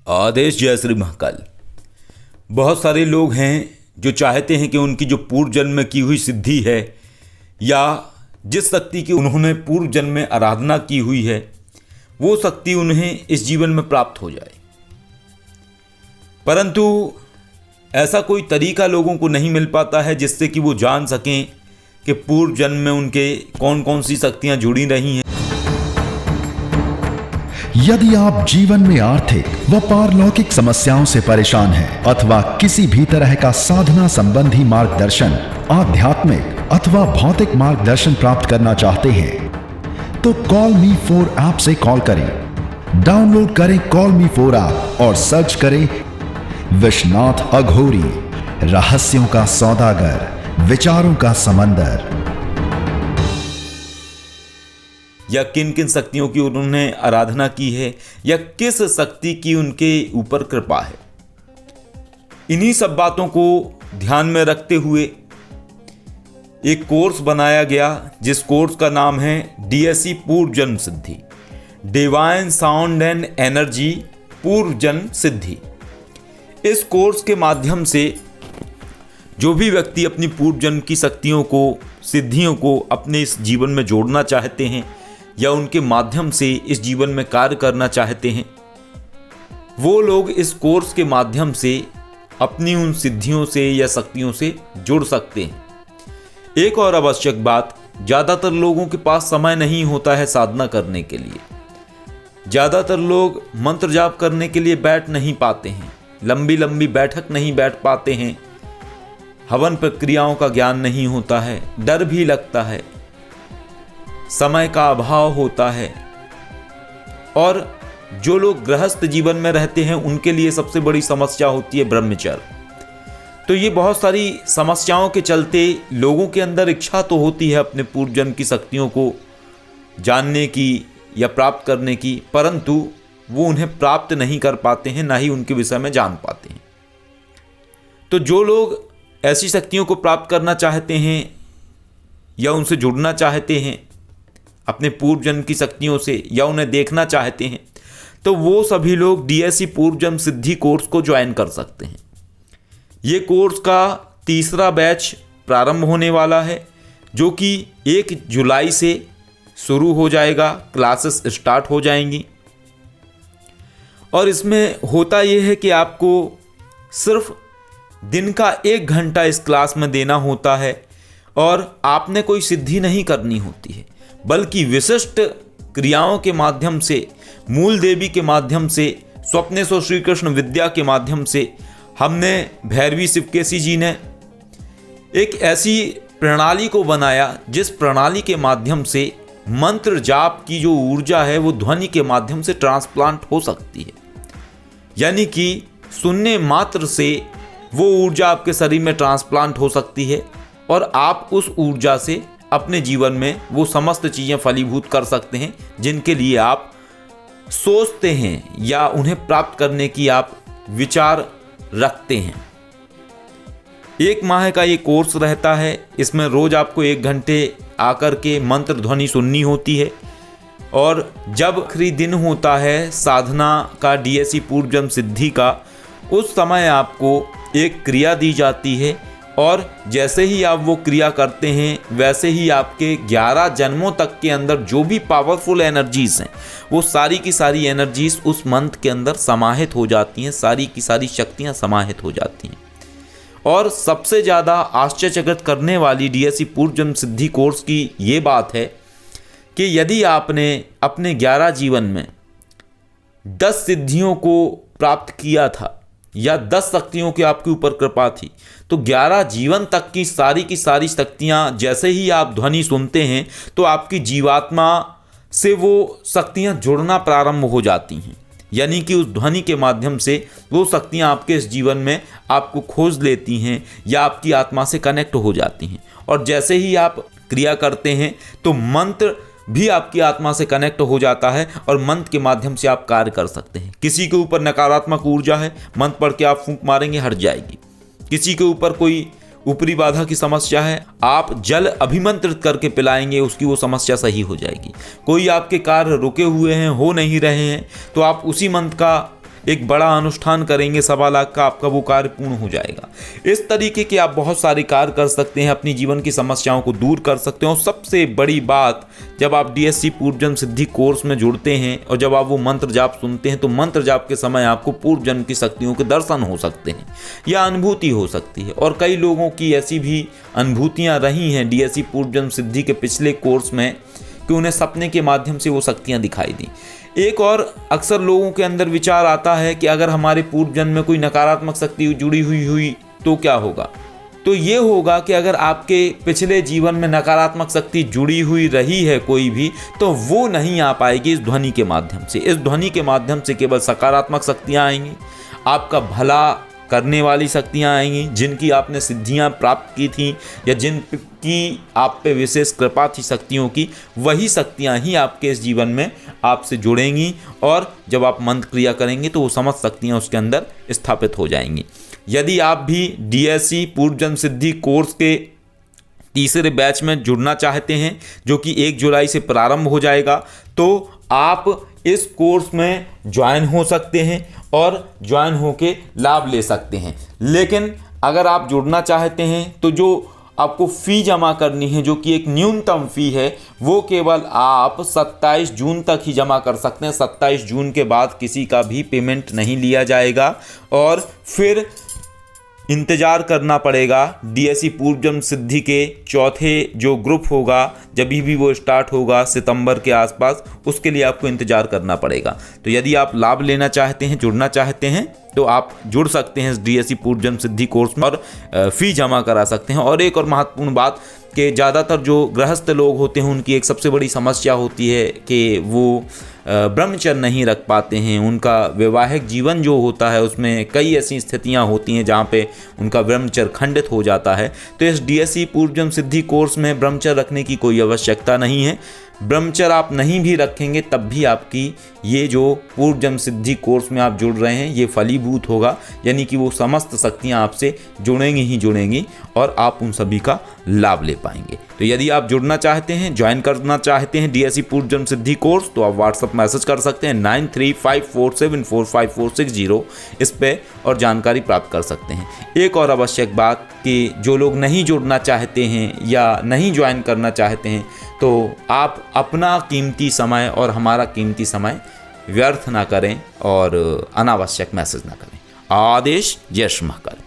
आदेश जय श्री महाकाल। बहुत सारे लोग हैं जो चाहते हैं कि उनकी जो पूर्व जन्म में की हुई सिद्धि है या जिस शक्ति की उन्होंने पूर्व जन्म में आराधना की हुई है वो शक्ति उन्हें इस जीवन में प्राप्त हो जाए, परंतु ऐसा कोई तरीका लोगों को नहीं मिल पाता है जिससे कि वो जान सकें कि पूर्व जन्म में उनके कौन कौन सी शक्तियां जुड़ी रही हैं। यदि आप जीवन में आर्थिक व पारलौकिक समस्याओं से परेशान हैं अथवा किसी भी तरह का साधना संबंधी मार्गदर्शन, आध्यात्मिक अथवा भौतिक मार्गदर्शन प्राप्त करना चाहते हैं तो कॉल मी 4 ऐप से कॉल करें। डाउनलोड करें कॉल मी 4 ऐप और सर्च करें विश्वनाथ अघोरी, रहस्यों का सौदागर, विचारों का समंदर। या किन किन शक्तियों की उन्होंने आराधना की है या किस शक्ति की उनके ऊपर कृपा है, इन्हीं सब बातों को ध्यान में रखते हुए एक कोर्स बनाया गया जिस कोर्स का नाम है डीएससी पूर्व जन्म सिद्धि, डिवाइन साउंड एंड एनर्जी पूर्व जन्म सिद्धि। इस कोर्स के माध्यम से जो भी व्यक्ति अपनी पूर्व जन्म की शक्तियों को, सिद्धियों को अपने इस जीवन में जोड़ना चाहते हैं या उनके माध्यम से इस जीवन में कार्य करना चाहते हैं, वो लोग इस कोर्स के माध्यम से अपनी उन सिद्धियों से या शक्तियों से जुड़ सकते हैं। एक और आवश्यक बात, ज़्यादातर लोगों के पास समय नहीं होता है साधना करने के लिए। ज़्यादातर लोग मंत्र जाप करने के लिए बैठ नहीं पाते हैं, लंबी लंबी बैठक नहीं बैठ पाते हैं, हवन प्रक्रियाओं का ज्ञान नहीं होता है, डर भी लगता है, समय का अभाव होता है। और जो लोग गृहस्थ जीवन में रहते हैं उनके लिए सबसे बड़ी समस्या होती है ब्रह्मचर्य। तो ये बहुत सारी समस्याओं के चलते लोगों के अंदर इच्छा तो होती है अपने पूर्व जन्म की शक्तियों को जानने की या प्राप्त करने की, परंतु वो उन्हें प्राप्त नहीं कर पाते हैं, ना ही उनके विषय में जान पाते हैं। तो जो लोग ऐसी शक्तियों को प्राप्त करना चाहते हैं या उनसे जुड़ना चाहते हैं अपने पूर्व जन्म की शक्तियों से या उन्हें देखना चाहते हैं, तो वो सभी लोग डीएससी पूर्व जन्म सिद्धि कोर्स को ज्वाइन कर सकते हैं। ये कोर्स का तीसरा बैच प्रारंभ होने वाला है जो कि 1 जुलाई से शुरू हो जाएगा, क्लासेस स्टार्ट हो जाएंगी। और इसमें होता यह है कि आपको सिर्फ दिन का 1 घंटा इस क्लास में देना होता है और आपने कोई सिद्धि नहीं करनी होती है, बल्कि विशिष्ट क्रियाओं के माध्यम से, मूल देवी के माध्यम से, स्वप्नेश्वर श्री कृष्ण विद्या के माध्यम से हमने भैरवी शिवकेशी जी ने एक ऐसी प्रणाली को बनाया जिस प्रणाली के माध्यम से मंत्र जाप की जो ऊर्जा है वो ध्वनि के माध्यम से ट्रांसप्लांट हो सकती है। यानी कि सुनने मात्र से वो ऊर्जा आपके शरीर में ट्रांसप्लांट हो सकती है और आप उस ऊर्जा से अपने जीवन में वो समस्त चीज़ें फलीभूत कर सकते हैं जिनके लिए आप सोचते हैं या उन्हें प्राप्त करने की आप विचार रखते हैं। 1 माह का ये कोर्स रहता है। इसमें रोज़ आपको 1 घंटे आकर के मंत्र ध्वनि सुननी होती है और जब आखिरी दिन होता है साधना का, डीएससी पूर्व जन्म सिद्धि का, उस समय आपको एक क्रिया दी जाती है और जैसे ही आप वो क्रिया करते हैं वैसे ही आपके 11 जन्मों तक के अंदर जो भी पावरफुल एनर्जीज़ हैं वो सारी की सारी एनर्जीज़ उस मंत्र के अंदर समाहित हो जाती हैं, सारी की सारी शक्तियाँ समाहित हो जाती हैं। और सबसे ज़्यादा आश्चर्यचकित करने वाली डीएससी पूर्व जन्म सिद्धि कोर्स की ये बात है कि यदि आपने अपने 11 जीवन में 10 सिद्धियों को प्राप्त किया था या 10 शक्तियों की आपके ऊपर कृपा थी, तो 11 जीवन तक की सारी शक्तियाँ जैसे ही आप ध्वनि सुनते हैं तो आपकी जीवात्मा से वो शक्तियाँ जुड़ना प्रारंभ हो जाती हैं। यानी कि उस ध्वनि के माध्यम से वो शक्तियाँ आपके इस जीवन में आपको खोज लेती हैं या आपकी आत्मा से कनेक्ट हो जाती हैं। और जैसे ही आप क्रिया करते हैं तो मंत्र भी आपकी आत्मा से कनेक्ट हो जाता है और मंत्र के माध्यम से आप कार्य कर सकते हैं। किसी के ऊपर नकारात्मक ऊर्जा है, मंत्र पढ़ के आप फूंक मारेंगे हट जाएगी। किसी के ऊपर कोई ऊपरी बाधा की समस्या है, आप जल अभिमंत्रित करके पिलाएंगे, उसकी वो समस्या सही हो जाएगी। कोई आपके कार्य रुके हुए हैं, हो नहीं रहे हैं, तो आप उसी मंत्र का एक बड़ा अनुष्ठान करेंगे 1.25 लाख का, आपका वो कार्य पूर्ण हो जाएगा। इस तरीके के आप बहुत सारे कार्य कर सकते हैं, अपनी जीवन की समस्याओं को दूर कर सकते हैं। और सबसे बड़ी बात, जब आप DSC पूर्व जन्म सिद्धि कोर्स में जुड़ते हैं और जब आप वो मंत्र जाप सुनते हैं तो मंत्र जाप के समय आपको पूर्व जन्म की शक्तियों के दर्शन हो सकते हैं या अनुभूति हो सकती है। और कई लोगों की ऐसी भी अनुभूतियाँ रही हैं DSC पूर्व जन्म सिद्धि के पिछले कोर्स में कि उन्हें सपने के माध्यम से वो शक्तियाँ दिखाई दी। एक और अक्सर लोगों के अंदर विचार आता है कि अगर हमारे पूर्व जन्म में कोई नकारात्मक शक्ति जुड़ी हुई तो क्या होगा। तो ये होगा कि अगर आपके पिछले जीवन में नकारात्मक शक्ति जुड़ी हुई रही है कोई भी, तो वो नहीं आ पाएगी इस ध्वनि के माध्यम से। इस ध्वनि के माध्यम से केवल सकारात्मक शक्तियाँ आएंगी, आपका भला करने वाली शक्तियाँ आएंगी, जिनकी आपने सिद्धियाँ प्राप्त की थी या जिनकी आप पे विशेष कृपा थी शक्तियों की, वही शक्तियाँ ही आपके इस जीवन में आपसे जुड़ेंगी। और जब आप मंत्र क्रिया करेंगे तो वो समस्त शक्तियाँ उसके अंदर स्थापित हो जाएंगी। यदि आप भी DSC पूर्व जन्म सिद्धि कोर्स के तीसरे बैच में जुड़ना चाहते हैं, जो कि 1 जुलाई से प्रारंभ हो जाएगा, तो आप इस कोर्स में ज्वाइन हो सकते हैं और ज्वाइन होके लाभ ले सकते हैं। लेकिन अगर आप जुड़ना चाहते हैं तो जो आपको फ़ी जमा करनी है, जो कि एक न्यूनतम फ़ी है, वो केवल आप 27 जून तक ही जमा कर सकते हैं। 27 जून के बाद किसी का भी पेमेंट नहीं लिया जाएगा और फिर इंतज़ार करना पड़ेगा DSC पूर्व जन्म सिद्धि के चौथे जो ग्रुप होगा, जब भी वो स्टार्ट होगा सितंबर के आसपास, उसके लिए आपको इंतज़ार करना पड़ेगा। तो यदि आप लाभ लेना चाहते हैं, जुड़ना चाहते हैं, तो आप जुड़ सकते हैं इस DSC पूर्व जन्म सिद्धि कोर्स में और फ़ी जमा करा सकते हैं। और एक और महत्वपूर्ण बात कि ज़्यादातर जो गृहस्थ लोग होते हैं उनकी एक सबसे बड़ी समस्या होती है कि वो ब्रह्मचर्य नहीं रख पाते हैं। उनका वैवाहिक जीवन जो होता है उसमें कई ऐसी स्थितियां होती हैं जहां पे उनका ब्रह्मचर्य खंडित हो जाता है। तो इस DSC पूर्व जन्म सिद्धि कोर्स में ब्रह्मचर्य रखने की कोई आवश्यकता नहीं है। ब्रह्मचर्य आप नहीं भी रखेंगे तब भी आपकी ये जो पूर्व जन्म सिद्धि कोर्स में आप जुड़ रहे हैं ये फलीभूत होगा, यानी कि वो समस्त शक्तियाँ आपसे जुड़ेंगी ही जुड़ेंगी और आप उन सभी का लाभ ले पाएंगे। तो यदि आप जुड़ना चाहते हैं, ज्वाइन करना चाहते हैं DSC पूर्व जन्म सिद्धि कोर्स, तो आप व्हाट्सअप मैसेज कर सकते हैं 9354745460 इस पे और जानकारी प्राप्त कर सकते हैं। एक और आवश्यक बात कि जो लोग नहीं जुड़ना चाहते हैं या नहीं ज्वाइन करना चाहते हैं, तो आप अपना कीमती समय और हमारा कीमती समय व्यर्थ ना करें और अनावश्यक मैसेज ना करें। आदेश जय श्री महाकाल।